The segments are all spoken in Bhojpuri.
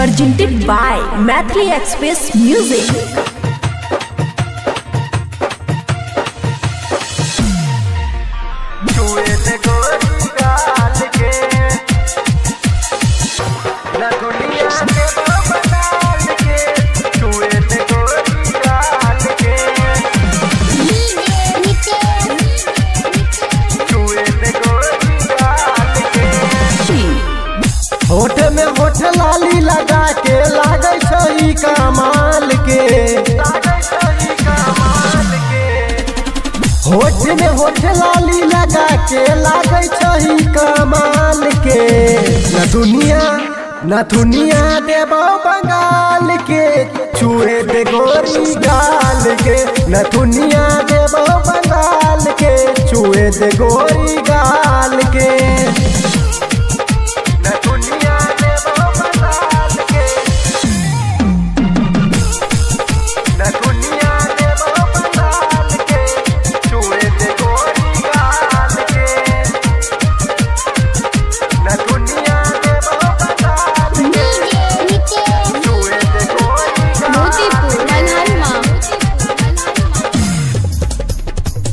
presented by Mathli Express Music. होठ में होठ लाली लगा के लागे छई कमाल के, होठ में होठ लाली लगा के लागे छई कमाल के। न दुनिया देबो बंगाल के, छुए दे गोरी गाल के। न दुनिया देबो बंगाल के, छुए दे गोरी गाल के।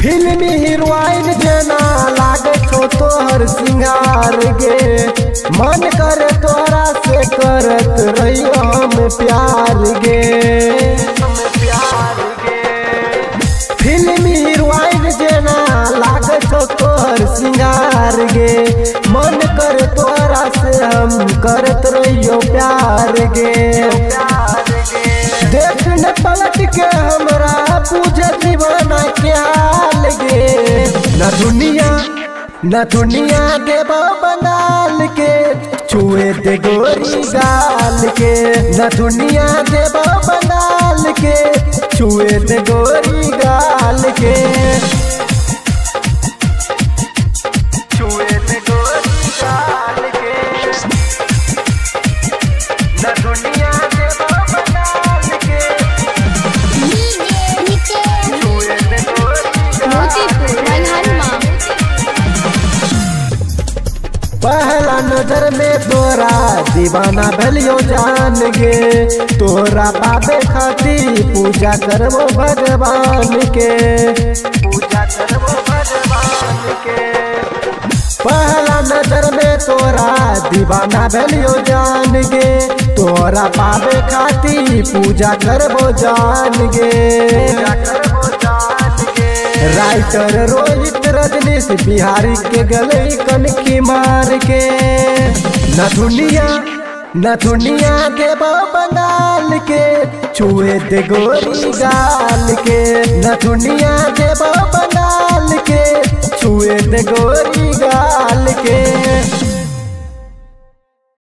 फिल्मी हीरोइन जना लागे छो तोहर सिंगार गे, मन कर तोरा से करत रहियो हम प्यार गे। फिल्मी हीरोइन जना लागे छो तोहर सिंगार गे, मन कर तोरा से हम करत रहियो प्यार गे। देख न पलट के हमरा पूछे दीवाना के हाल गे। न दुनिया देबो बंगाल के, छुए दे गोरी गाल के। न दुनिया देबो बंगाल के, छुए दे गोरी गाल के। पहला नजर में तोरा दीवाना भलियो जान गे, तोरा पाबे खातिर पूजा करबो भगवान के। पहला नजर में तोरा दीवाना भलियो जान गे, तोरा पाबे खातिर पूजा करबो जान गे। राइटर रोहित रजनीश बिहारी के गले कनखी मार के। न दुनिया देबो बंगाल के, छुए दे गोरी गाल के। न दुनिया देबो बंगाल के, छुए दे गोरी गाल के।